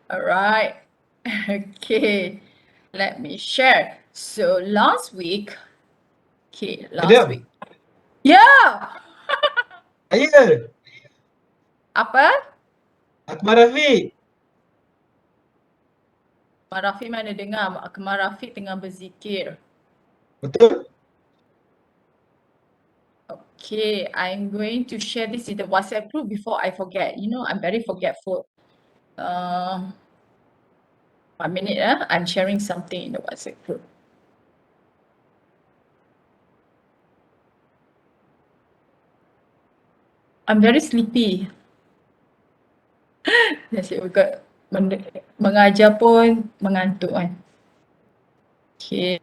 All right. Okay. Let me share. So last week, Adam, Yeah. saya Apa? Akbar Rafiq. Mak Rafiq mana dengar? Mak Rafiq tengah berzikir. Betul? Okay, I'm going to share this in the WhatsApp group before I forget. You know, I'm very forgetful. 1 minute, I'm sharing something in the WhatsApp group. I'm very sleepy. Nasi juga mengajar pun mengantuk kan. Okay.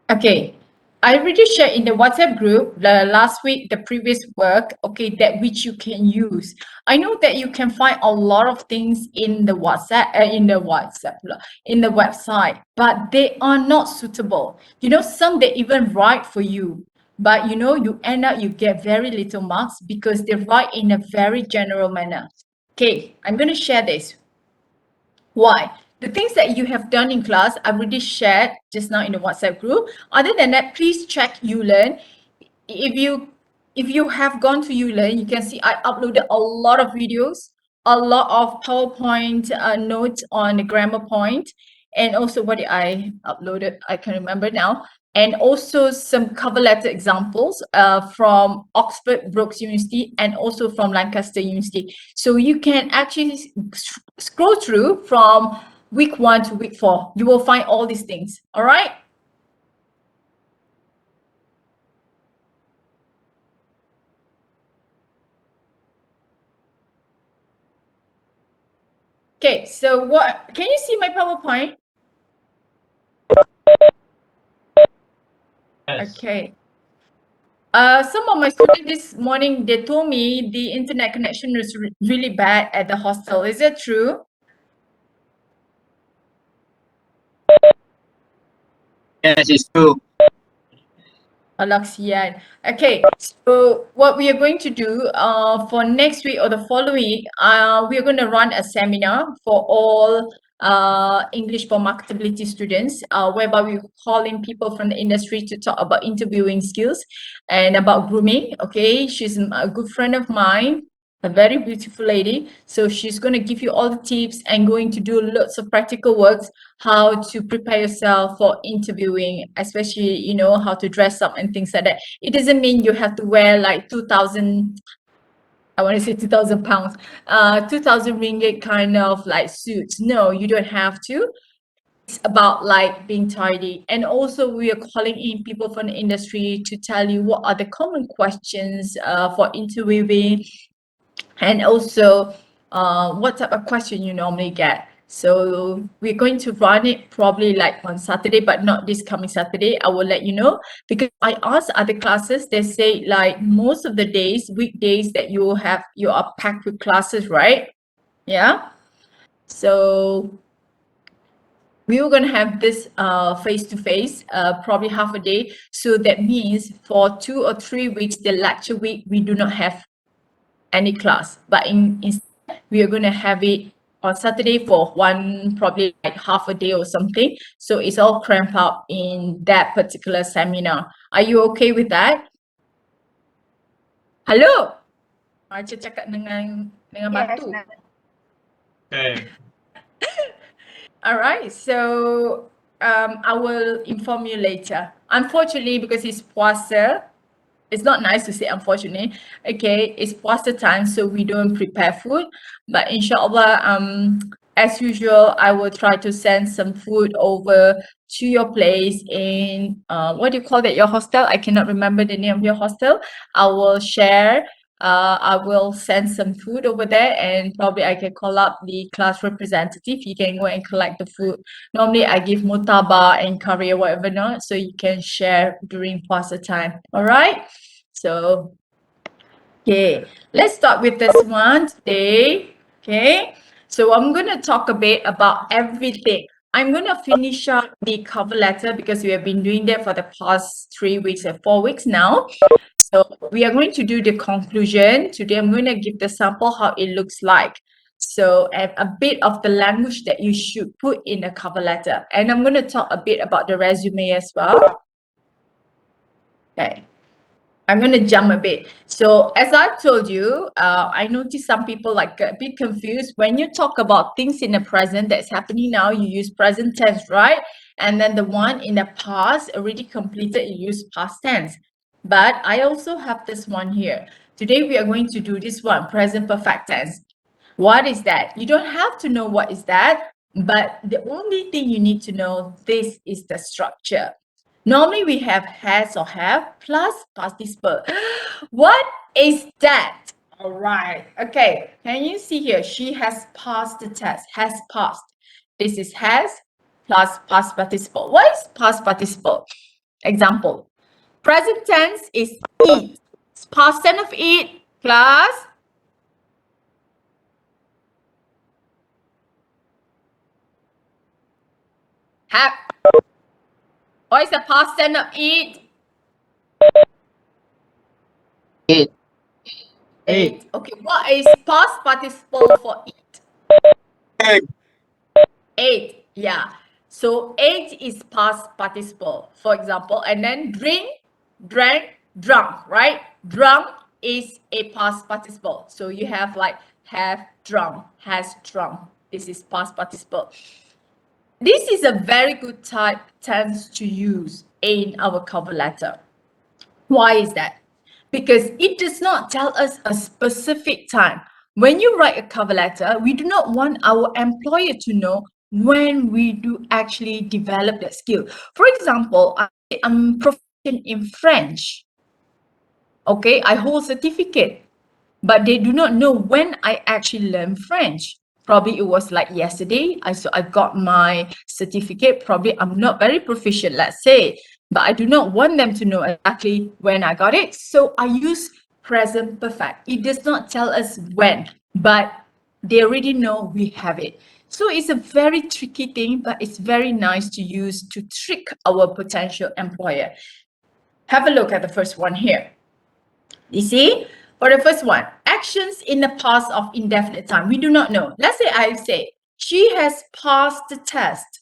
Okay, I already shared in the WhatsApp group the last week, the previous work, okay, that which you can use. I know that you can find a lot of things in the in the website, but they are not suitable. You know, some they even write for you, but you know, you end up, you get very little marks because they write in a very general manner. Okay, I'm going to share this. Why? The things that you have done in class, I've already shared just now in the WhatsApp group. Other than that, please check YouLearn. If you have gone to YouLearn, you can see I uploaded a lot of videos, a lot of PowerPoint notes on the grammar point, and also what did I uploaded? I can remember now. And also some cover letter examples from Oxford Brookes University and also from Lancaster University. So you can actually scroll through from week 1 to week 4. You will find all these things. All right. Okay, so what can you see my PowerPoint? Yes. Okay. Some of my students this morning, they told me the internet connection was really bad at the hostel. Is that true? Yes, it's true. Alaksian. Okay, so what we are going to do for next week or the following week, we are going to run a seminar for all English for marketability students, whereby we call in people from the industry to talk about interviewing skills and about grooming. Okay, she's a good friend of mine, a very beautiful lady. So she's going to give you all the tips and going to do lots of practical works, how to prepare yourself for interviewing, especially, you know, how to dress up and things like that. It doesn't mean you have to wear like 2,000, I want to say 2,000 pounds, 2,000 ringgit kind of like suits. No, you don't have to. It's about like being tidy. And also we are calling in people from the industry to tell you what are the common questions for interviewing, and also what type of question you normally get. So we're going to run it probably like on Saturday, but not this coming Saturday. I will let you know, because I asked other classes, they say like most of the days, weekdays, that you are packed with classes, right? Yeah. So we were going to have this face-to-face, probably half a day. So that means for 2 or 3 weeks, the lecture week, we do not have any class. But instead, we are going to have it on Saturday for one, probably like half a day or something. So it's all cramped up in that particular seminar. Are you okay with that? Hello? Macam cakap dengan batu. Okay. All right, so I will inform you later. Unfortunately, because it's puasa, it's not nice to say unfortunately. Okay, it's puasa time, so we don't prepare food. But inshallah, as usual, I will try to send some food over to your place in what do you call that? Your hostel? I cannot remember the name of your hostel. I will share. I will send some food over there, and probably I can call up the class representative. You can go and collect the food. Normally, I give mutaba and curry or whatever not, so you can share during puasa time. All right. So, okay, let's start with this one today. Okay, so I'm going to talk a bit about everything. I'm going to finish up the cover letter because we have been doing that for the past 3 weeks or 4 weeks now. So we are going to do the conclusion. Today, I'm going to give the sample how it looks like. So and a bit of the language that you should put in a cover letter. And I'm going to talk a bit about the resume as well. Okay. I'm going to jump a bit. So as I told you, I noticed some people like a bit confused. When you talk about things in the present that's happening now, you use present tense, right? And then the one in the past already completed, you use past tense. But I also have this one here. Today we are going to do this one, present perfect tense. What is that? You don't have to know what is that, but the only thing you need to know, this is the structure. Normally we have has or have plus participle. What is that? All right. Okay. Can you see here? She has passed the test. Has passed. This is has plus past participle. What is past participle? Example. Present tense is eat. Past tense of eat plus have. What is the past tense of eat? Eat. Ate. Okay, what is past participle for eat? Egg. Ate. Yeah. So ate is past participle, for example, and then drink, drank, drunk, right? Drunk is a past participle. So you have like have drunk, has drunk. This is past participle. This is a very good type tense to use in our cover letter. Why is that? Because it does not tell us a specific time. When you write a cover letter, we do not want our employer to know when we do actually develop that skill. For example, I'm proficient in French. Okay, I hold certificate, but they do not know when I actually learned French. Probably it was like yesterday. I got my certificate. Probably I'm not very proficient, let's say, but I do not want them to know exactly when I got it. So I use present perfect. It does not tell us when, but they already know we have it. So it's a very tricky thing, but it's very nice to use to trick our potential employer. Have a look at the first one here. You see, for the first one, actions in the past of indefinite time. We do not know. Let's say I say, she has passed the test.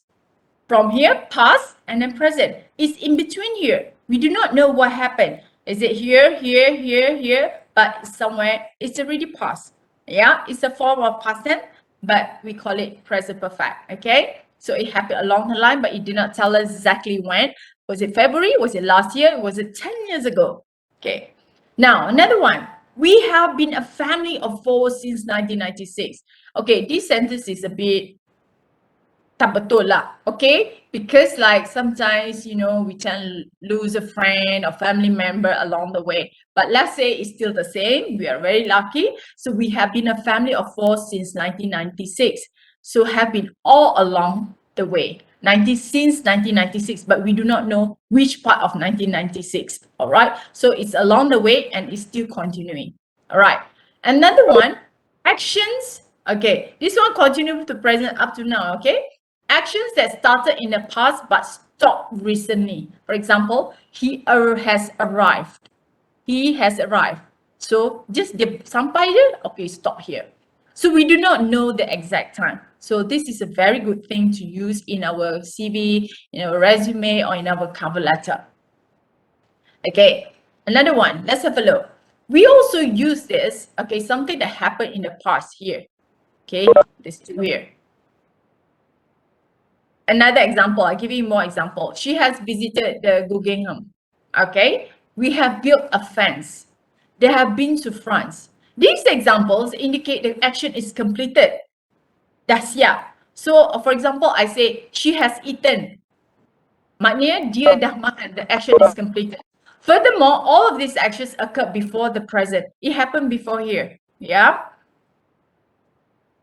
From here, past and then present. It's in between here. We do not know what happened. Is it here, here, here, here? But somewhere, it's already past. Yeah, it's a form of past tense, but we call it present perfect. Okay, so it happened along the line, but it did not tell us exactly when. Was it February? Was it last year? Was it 10 years ago? Okay. Now, another one. We have been a family of 4 since 1996. Okay, this sentence is a bit tak betul lah, okay? Because like sometimes, you know, we can lose a friend or family member along the way. But let's say it's still the same. We are very lucky. So we have been a family of 4 since 1996. So have been all along the way. Since 1996, but we do not know which part of 1996. All right. So it's along the way and it's still continuing. All right. Another one, actions. Okay. This one continues to present up to now. Okay. Actions that started in the past but stopped recently. For example, he has arrived. He has arrived. So just dia sampai je, okay, stop here. So we do not know the exact time. So this is a very good thing to use in our CV, in our resume, or in our cover letter. Okay, another one. Let's have a look. We also use this, okay, something that happened in the past here. Okay, this is here. Another example, I'll give you more example. She has visited the Guggenheim. Okay, we have built a fence. They have been to France. These examples indicate the action is completed. Dah siap. So, for example, I say she has eaten. Maknanya dia dah makan. The action is completed. Furthermore, all of these actions occurred before the present. It happened before here. Yeah.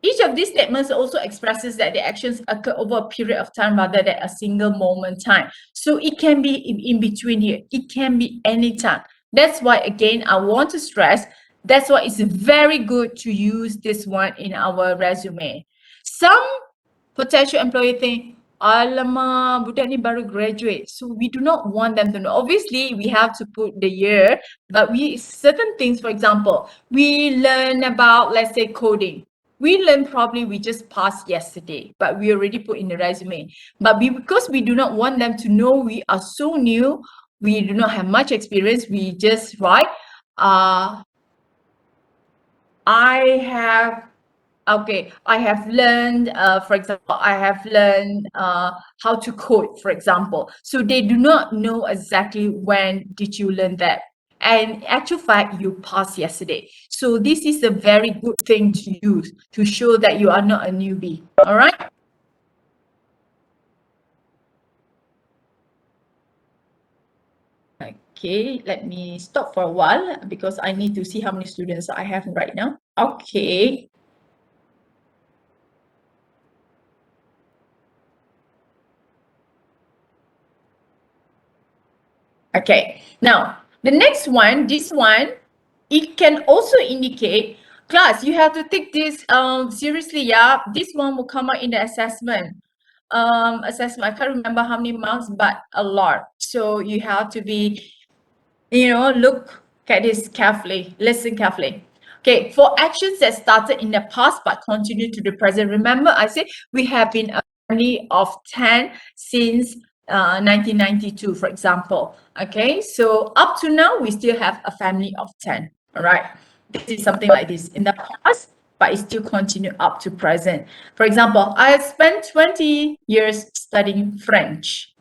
Each of these statements also expresses that the actions occur over a period of time rather than a single moment time. So it can be in between here. It can be any time. That's why, again, I want to stress, that's why it's very good to use this one in our resume. Some potential employee think, alamak, budak ni baru graduate. So we do not want them to know. Obviously, we have to put the year, but certain things, for example, we learn about, let's say, coding. We just passed yesterday, but we already put in the resume. But because we do not want them to know we are so new, we do not have much experience, we just write, I have learned, for example, I have learned how to code, for example. So they do not know exactly when did you learn that. And in actual fact, you passed yesterday. So this is a very good thing to use to show that you are not a newbie. All right. Okay, let me stop for a while because I need to see how many students I have right now. Okay. Okay, now the next one, this one, it can also indicate, class, you have to take this seriously, yeah. This one will come out in the assessment. I can't remember how many marks, but a lot. So you have to be, look at this carefully, listen carefully. Okay, for actions that started in the past but continue to the present. Remember, I said we have been a family of 10 since 1992, for example. Okay, so up to now, we still have a family of 10. All right, this is something like this in the past, but it still continue up to present. For example, I spent 20 years studying French.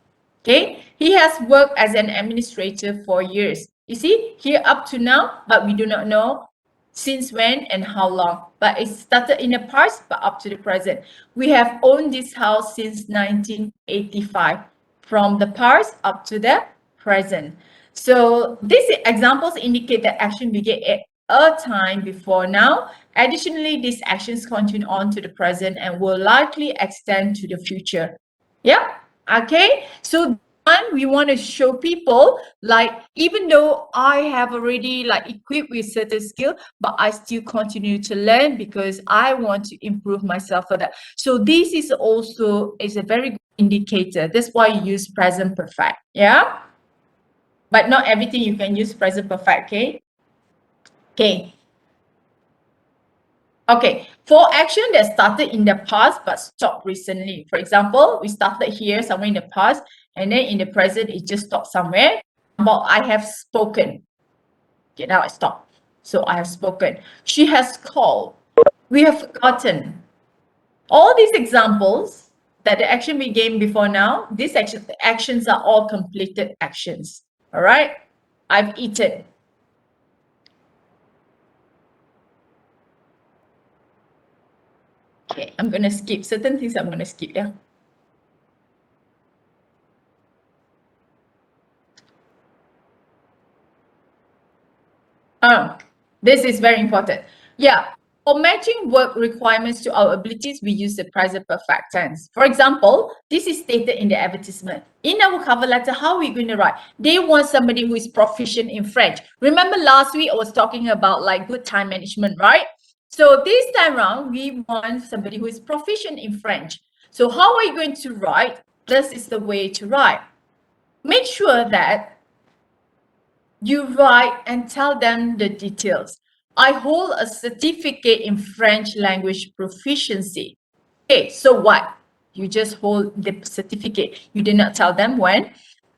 Okay, he has worked as an administrator for years. You see, here up to now, but we do not know since when and how long. But it started in the past, but up to the present. We have owned this house since 1985, from the past up to the present. So these examples indicate that action began at a time before now. Additionally, these actions continue on to the present and will likely extend to the future. Yeah. Okay, so one, we want to show people, like, even though I have already like equipped with certain skill, but I still continue to learn because I want to improve myself for that. So this is also a very good indicator. That's why you use present perfect. Yeah, but not everything you can use present perfect. Okay. Okay, for action that started in the past but stopped recently. For example, we started here somewhere in the past, and then in the present, it just stopped somewhere. But I have spoken. Okay, now I stop. So I have spoken. She has called. We have forgotten. All these examples that the action began before now, these actions are all completed actions. All right? I've eaten. Okay, I'm going to skip. Certain things I'm going to skip, yeah. This is very important. Yeah, for matching work requirements to our abilities, we use the present perfect tense. For example, this is stated in the advertisement. In our cover letter, how are we going to write? They want somebody who is proficient in French. Remember last week I was talking about like good time management, right? So this time around, we want somebody who is proficient in French. So how are you going to write? This is the way to write. Make sure that you write and tell them the details. I hold a certificate in French language proficiency. Okay, so what? You just hold the certificate. You did not tell them when,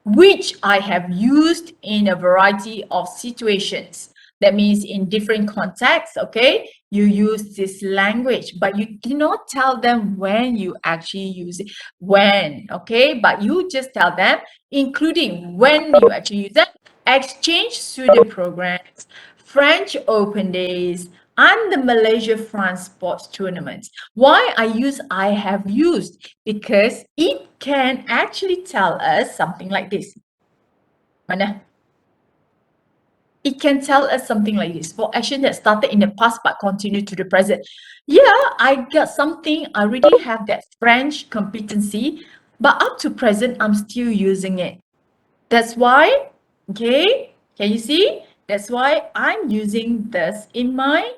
which I have used in a variety of situations. That means in different contexts, okay? You use this language, but you do not tell them when you actually use it. When, okay? But you just tell them, including when you actually use it, exchange student programs, French Open Days, and the Malaysia France Sports Tournaments. Why I have used? Because it can actually tell us something like this. Mana? It can tell us something like this. For action that started in the past but continue to the present. Yeah, I got something. I already have that French competency, but up to present, I'm still using it. That's why, okay, can you see? That's why I'm using this in my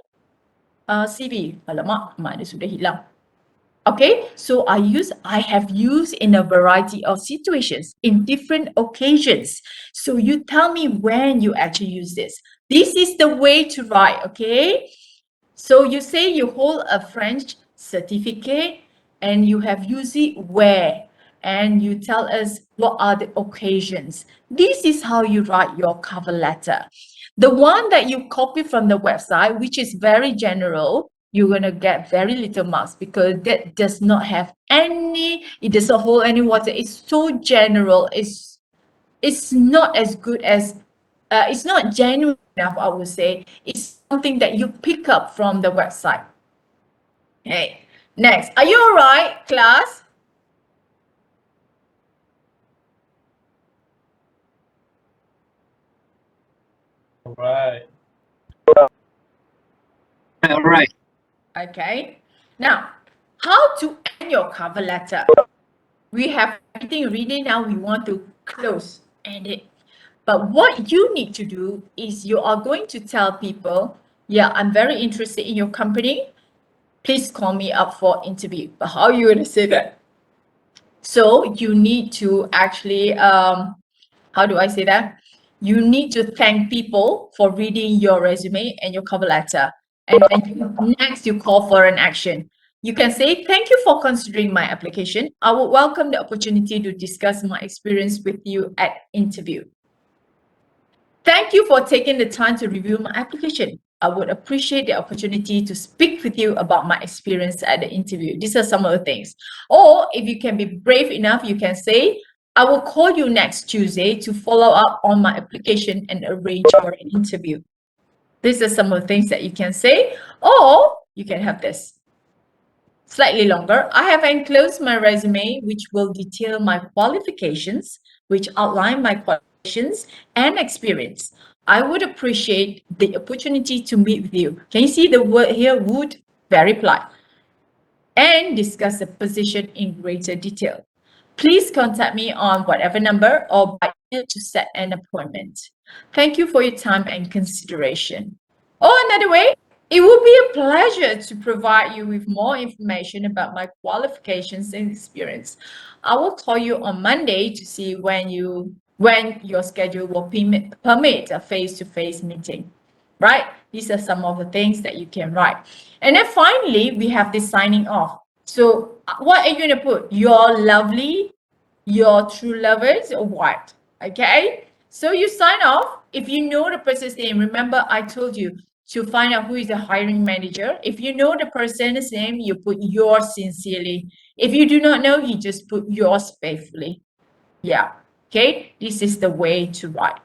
CV. Alamak, mak dia sudah hilang. Okay, so I have used in a variety of situations, in different occasions. So you tell me when you actually use this. This is the way to write, okay? So you say you hold a French certificate and you have used it where? And you tell us what are the occasions. This is how you write your cover letter. The one that you copy from the website, which is very general, you're going to get very little marks because that does not have it does not hold any water. It's so general. It's not as good as, it's not genuine enough, I would say. It's something that you pick up from the website. Okay, next. Are you all right, class? Alright. All right. Okay. Now, how to end your cover letter? We have everything ready now. We want to close, end it. But what you need to do is you are going to tell people, yeah, I'm very interested in your company. Please call me up for interview. But how are you going to say that? So you need to actually, how do I say that? You need to thank people for reading your resume and your cover letter. And then next you call for an action. You can say, thank you for considering my application. I would welcome the opportunity to discuss my experience with you at interview. Thank you for taking the time to review my application. I would appreciate the opportunity to speak with you about my experience at the interview. These are some of the things. Or if you can be brave enough, you can say, I will call you next Tuesday to follow up on my application and arrange for an interview. These are some of the things that you can say. Or you can have this. Slightly longer. I have enclosed my resume, which will detail my qualifications, which outline my qualifications and experience. I would appreciate the opportunity to meet with you. Can you see the word here, would? Very polite. And discuss the position in greater detail. Please contact me on whatever number or by email to set an appointment. Thank you for your time and consideration. Oh, another way, it would be a pleasure to provide you with more information about my qualifications and experience. I will call you on Monday to see when your schedule will permit a face-to-face meeting. Right? These are some of the things that you can write. And then finally, we have this signing off. So what are you going to put? Your lovely, your true lovers, or what? Okay? So you sign off. If you know the person's name, remember I told you to find out who is the hiring manager. If you know the person's name, you put yours sincerely. If you do not know, you just put yours faithfully. Yeah. Okay? This is the way to write.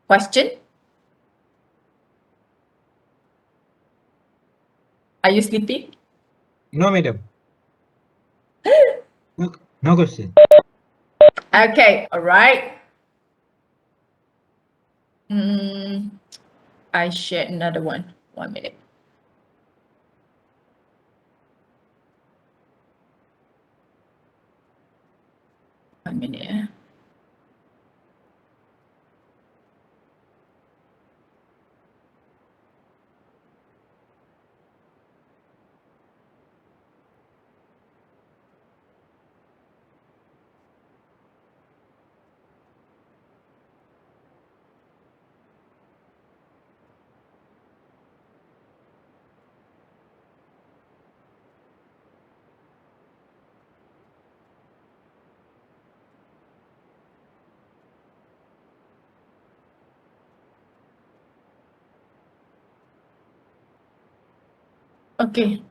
Question? Are you sleepy? No, madam. No, no question. Okay, all right. I shared another one. 1 minute. One minute. Okay.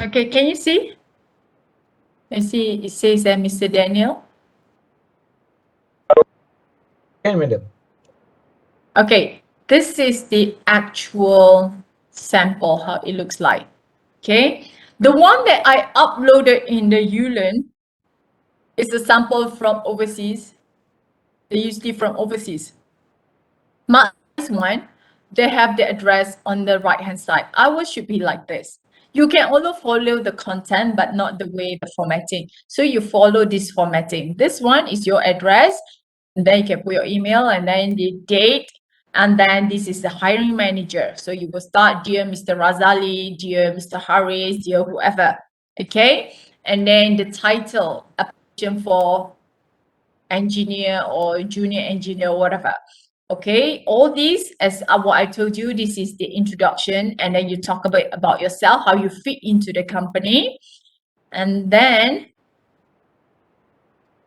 Okay, can you see? I see it says that Mr. Daniel. Okay, madam. Okay, this is the actual sample, how it looks like. Okay, the one that I uploaded in the Ulearn is a sample from overseas. They usually from overseas. My one, they have the address on the right hand side. Ours should be like this. You can also follow the content, but not the way the formatting. So you follow this formatting. This one is your address, and then you can put your email, and then the date, and then this is the hiring manager. So you will start, dear Mr. Razali, dear Mr. Harris, dear whoever. Okay, and then the title, application for engineer or junior engineer, whatever. Okay, all these, as what I told you, this is the introduction, and then you talk about yourself, how you fit into the company, and then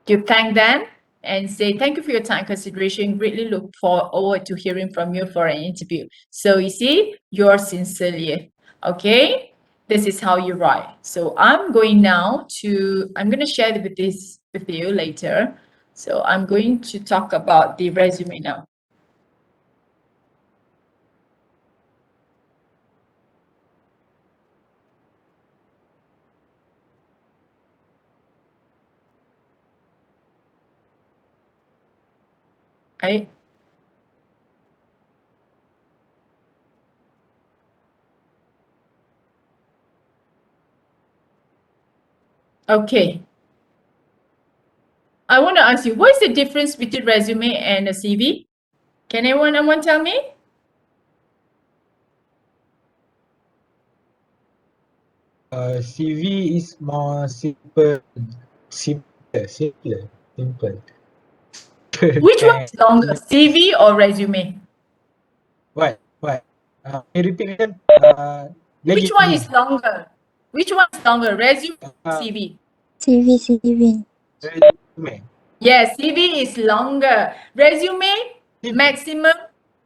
you thank them and say thank you for your time consideration, greatly look forward to hearing from you for an interview. So you see, yours sincerely. Okay, this is how you write. So I'm going to share this with you later. So I'm going to talk about the resume now. Right? Okay. I want to ask you, what is the difference between resume and a CV? Can anyone tell me? CV is more simple. Which one is longer, And CV or resume? what? Can you repeat again? Which one is longer? Which one is longer, resume or CV? CV. Resume. Yes, CV is longer. Resume, CV. maximum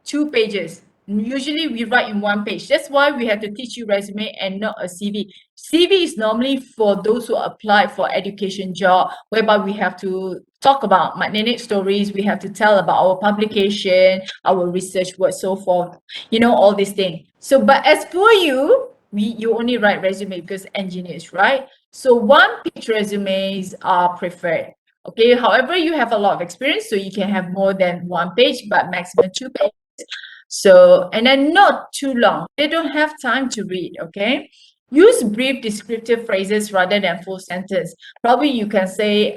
2 pages. Usually we write in 1 page. That's why we have to teach you resume and not a CV. CV is normally for those who apply for education job, whereby we have to talk about my nenek stories. We have to tell about our publication, our research work, so forth. You know, all these things. So, but as for you, you only write resume because engineers, right? So 1 page resumes are preferred. Okay, however, you have a lot of experience, so you can have more than 1 page, but maximum 2 pages. So, and then not too long. They don't have time to read, okay? Use brief descriptive phrases rather than full sentence. Probably you can say,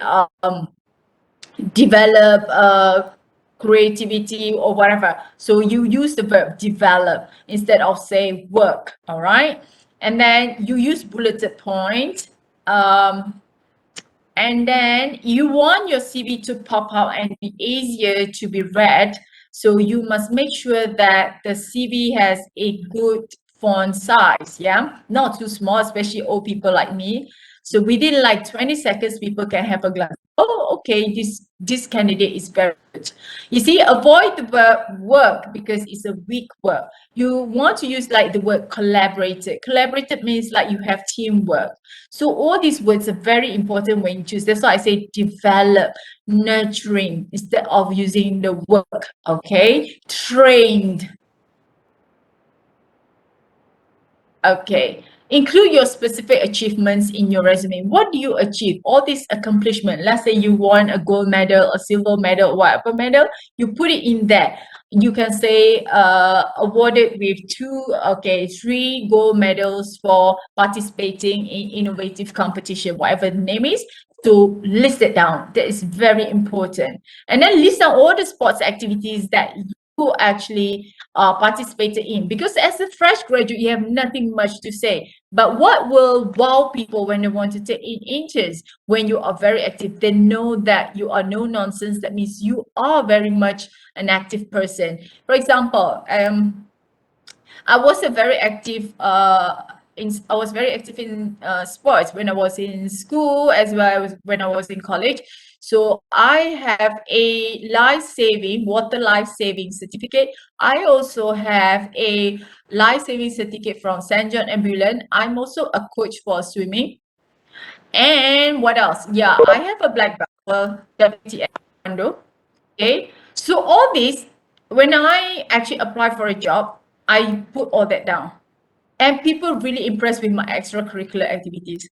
develop creativity or whatever. So you use the verb develop instead of say work, all right? And then you use bulleted point. And then you want your CV to pop out and be easier to be read. So you must make sure that the CV has a good font size, yeah? Not too small, especially old people like me. So within like 20 seconds, people can have a glance. Oh, okay, this candidate is very good. You see, avoid the verb work because it's a weak word. You want to use like the word collaborated. Collaborated means like you have teamwork. So all these words are very important when you choose. That's why I say develop, nurturing instead of using the work. Okay, trained. Okay. Include your specific achievements in your resume. What do you achieve? All these accomplishments. Let's say you won a gold medal, a silver medal, whatever medal, you put it in there. You can say awarded with 3 gold medals for participating in innovative competition, whatever the name is. So list it down. That is very important. And then list down all the sports activities that you actually participated in, because as a fresh graduate you have nothing much to say, but what will wow people when they want to take in interest? When you are very active, they know that you are no nonsense. That means you are very much an active person. For example, I was a very active I was very active in sports when I was in school as well as when I was in college. So I have a water life saving certificate. I also have a life saving certificate from St. John Ambulance. I'm also a coach for swimming. And what else? Yeah, I have a black belt for WTF Taekwondo. Okay, so all this, when I actually apply for a job, I put all that down, and people really impressed with my extracurricular activities.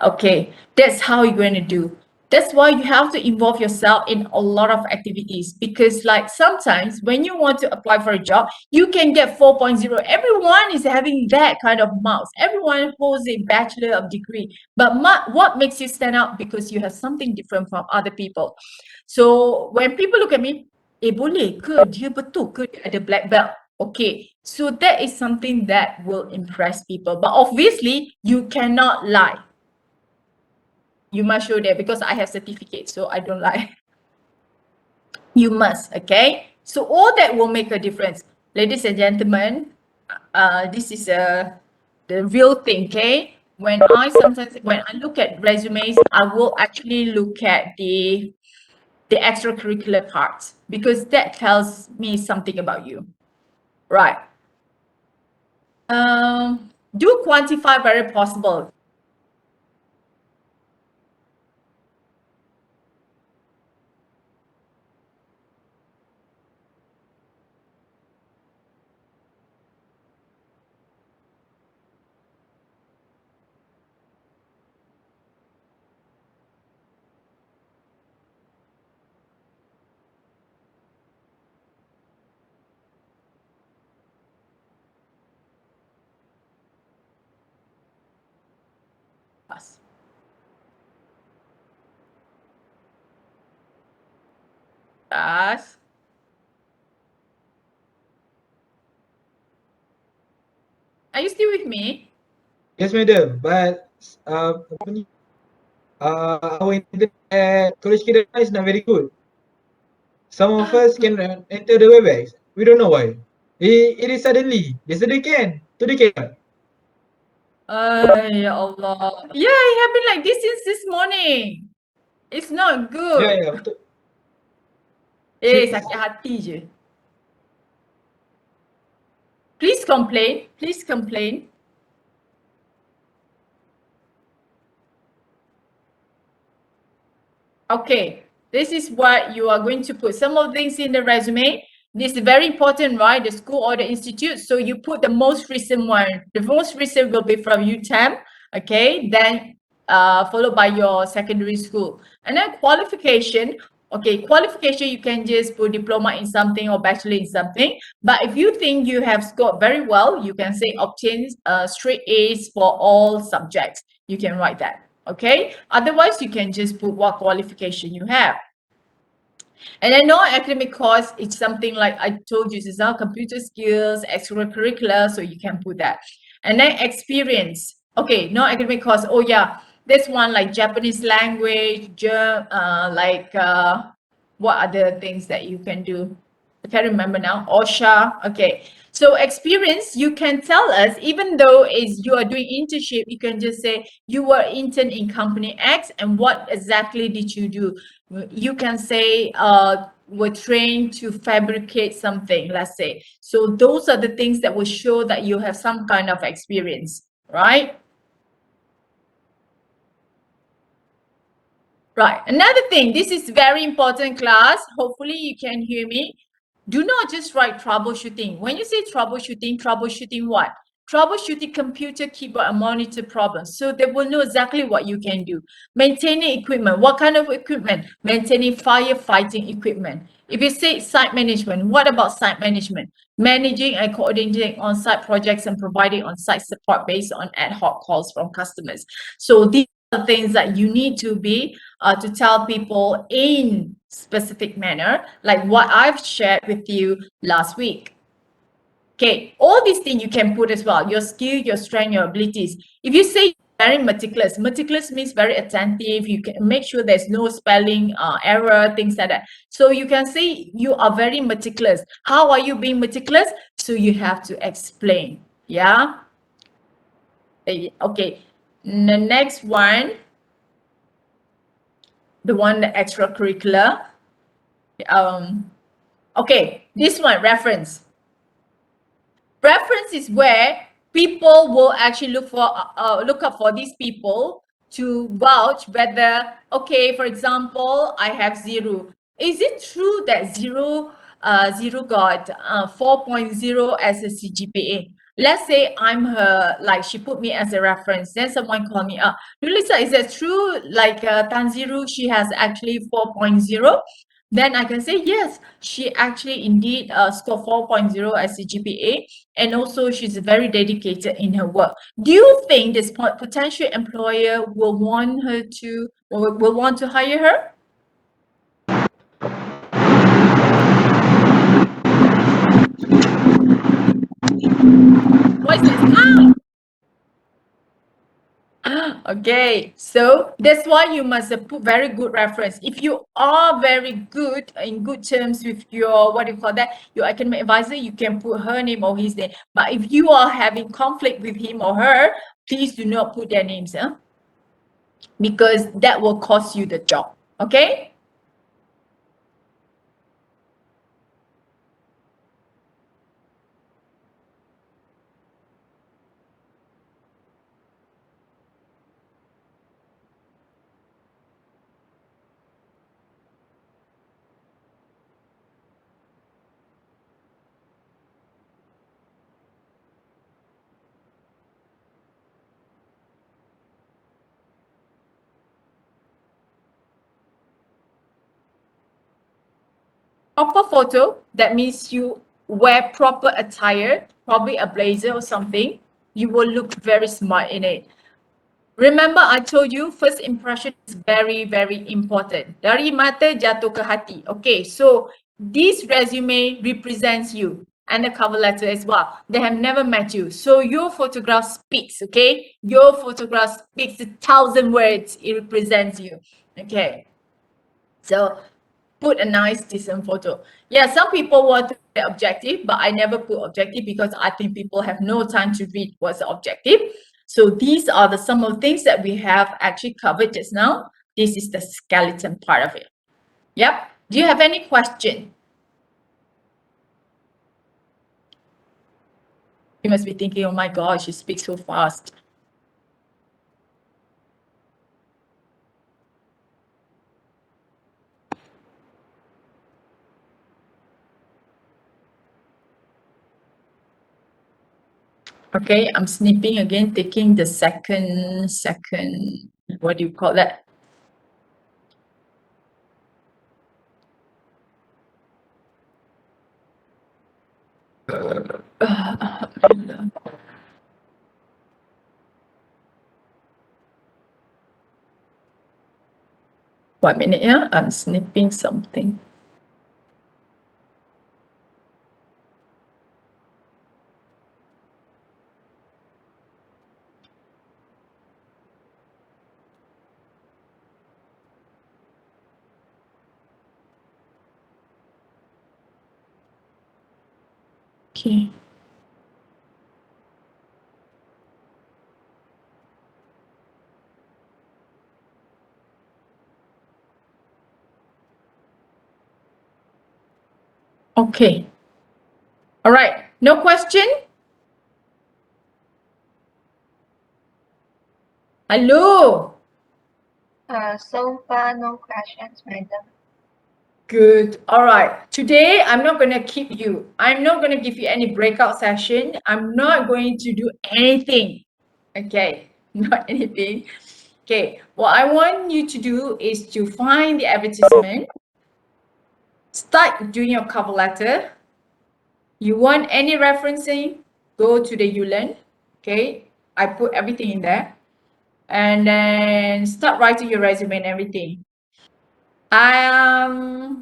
Okay, that's how you're going to do. That's why you have to involve yourself in a lot of activities, because like sometimes when you want to apply for a job, you can get 4.0. Everyone is having that kind of marks. Everyone holds a bachelor of degree. But what makes you stand out? Because you have something different from other people. So when people look at me, boleh ke? Dia betul ke dia ada black belt? Okay, so that is something that will impress people. But obviously, you cannot lie. You must show that, because I have certificates, so I don't lie. You must, okay? So all that will make a difference. Ladies and gentlemen, this is the real thing, okay? When I look at resumes, I will actually look at the extracurricular parts, because that tells me something about you. Right. Do quantify very possible. Yes. Are you still with me? Yes, madam. But apa ni? Our internet college kita is not very good. Some of us can enter the Webex. We don't know why. It is suddenly. Yesterday can. Today cannot. Ya Allah. Yeah, it happened like this since this morning. It's not good. Ya, betul. Sakit hati je. Please complain. Please complain. Okay, this is what you are going to put. Some of things in the resume. This is very important, right? The school or the institute. So you put the most recent one. The most recent will be from UTAM. Okay, then followed by your secondary school. And then qualification. Okay, qualification, you can just put diploma in something or bachelor in something. But if you think you have scored very well, you can say obtain straight A's for all subjects. You can write that. Okay, otherwise you can just put what qualification you have. And I know academic course, it's something like I told you, this is our computer skills, extracurricular, so you can put that. And then experience. Okay, no academic course. Oh yeah, this one like Japanese language, what other things that you can do? I can't remember now. OSHA. Okay. So experience, you can tell us, even though is you are doing internship, you can just say you were intern in company X and what exactly did you do? You can say were trained to fabricate something, let's say. So those are the things that will show that you have some kind of experience, right? Right. Another thing, this is very important, class. Hopefully you can hear me. Do not just write troubleshooting. When you say troubleshooting what? Troubleshooting computer, keyboard, and monitor problems. So they will know exactly what you can do. Maintaining equipment. What kind of equipment? Maintaining firefighting equipment. If you say site management, what about site management? Managing and coordinating on-site projects and providing on-site support based on ad hoc calls from customers. So these are things that you need to be to tell people in specific manner, like what I've shared with you last week. Okay, all these things you can put as well, your skill, your strength, your abilities. If you say very meticulous means very attentive, you can make sure there's no spelling error, things like that. So you can say you are very meticulous. How are you being meticulous? So you have to explain, yeah? Okay, the next one, the one, the extracurricular. Okay, this one, reference. Reference is where people will actually look up for these people to vouch whether, okay, for example, I have zero. Is it true that zero got 4.0 as a CGPA? let's say I'm her, like she put me as a reference, then someone call me up. Nurlisa, is that true? Like Tanziru, she has actually 4.0. Then I can say, yes, she actually indeed scored 4.0 as a GPA. And also she's very dedicated in her work. Do you think this potential employer will want her to, will want to hire her? What is this? Okay, so that's why you must put very good reference. If you are very good in good terms with your, what do you call that, your academic advisor, you can put her name or his name. But if you are having conflict with him or her, please do not put their names, because that will cost you the job. Okay. Proper photo, that means you wear proper attire, probably a blazer or something. You will look very smart in it. Remember, I told you first impression is very, very important. Dari mata jatuh ke hati. Okay, so this resume represents you and the cover letter as well. They have never met you. So your photograph speaks, okay? Your photograph speaks 1,000 words. It represents you. Okay. So put a nice, decent photo. Yeah, some people want to be objective, but I never put objective because I think people have no time to read what's the objective. So these are the some of the things that we have actually covered just now. This is the skeleton part of it. Yep. Do you have any question? You must be thinking, oh my gosh, she speaks so fast. Okay, I'm snipping again, taking the second, what do you call that? One minute, yeah, I'm snipping something. Okay. Okay. All right. No question? Hello. So far, no questions, madam. Good. All right. Today, I'm not going to keep you. I'm not going to give you any breakout session. I'm not going to do anything. Okay. Not anything. Okay. What I want you to do is to find the advertisement. Start doing your cover letter. You want any referencing? Go to the ULearn. Okay. I put everything in there. And then start writing your resume and everything. I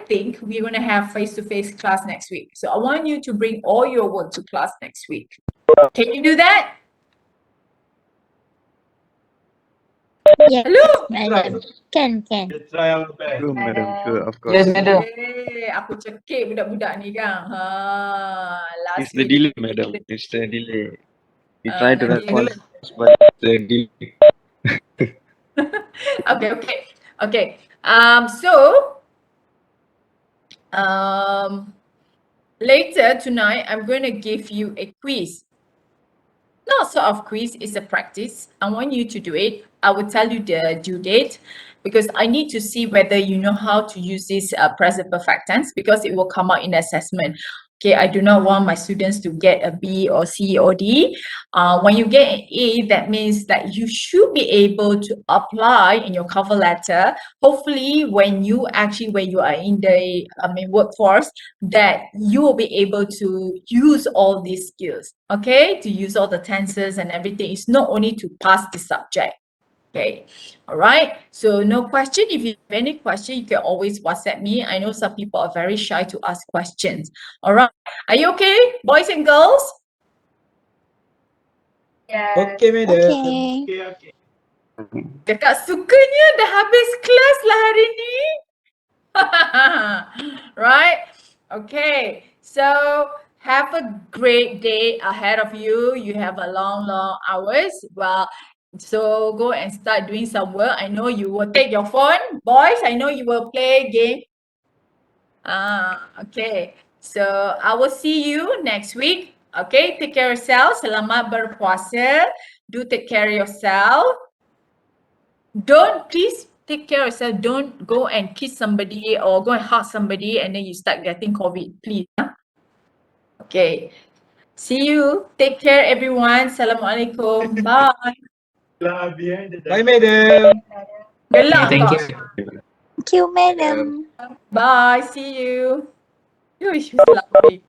think we're going to have face-to-face class next week. So I want you to bring all your work to class next week. Can you do that? Yes, Hello? madam. Can. We'll try our best. Sure, madam. Sure, of course. Yes, madam. Aku cekik budak-budak ni kan. It's Last the week. delay, madam. It's the delay. We try to nanti- respond, but the delay. Okay. Later tonight, I'm going to give you a quiz. Not sort of quiz, it's a practice. I want you to do it. I will tell you the due date because I need to see whether you know how to use this present perfect tense because it will come out in assessment. Okay, I do not want my students to get a B or C or D. When you get an A, that means that you should be able to apply in your cover letter. Hopefully, when you are in the workforce, that you will be able to use all these skills. Okay, to use all the tenses and everything. It's not only to pass the subject. Okay, all right. So no question. If you have any question, you can always WhatsApp me. I know some people are very shy to ask questions. All right. Are you okay, boys and girls? Yes. Okay, madam. Okay. Kakak sukanya dah habis kelas lah hari ni. Right? Okay. So have a great day ahead of you. You have a long hours. Well, so go and start doing some work. I know you will take your phone. Boys, I know you will play game. Okay. So I will see you next week. Okay, take care of yourself. Selamat berpuasa. Do take care of yourself. Please take care of yourself. Don't go and kiss somebody or go and hug somebody and then you start getting COVID. Please. Okay. See you. Take care, everyone. Assalamualaikum. Bye. Bye, madam. Gelak Thank kau. you. Thank you, madam. Bye. See you. You is laughing.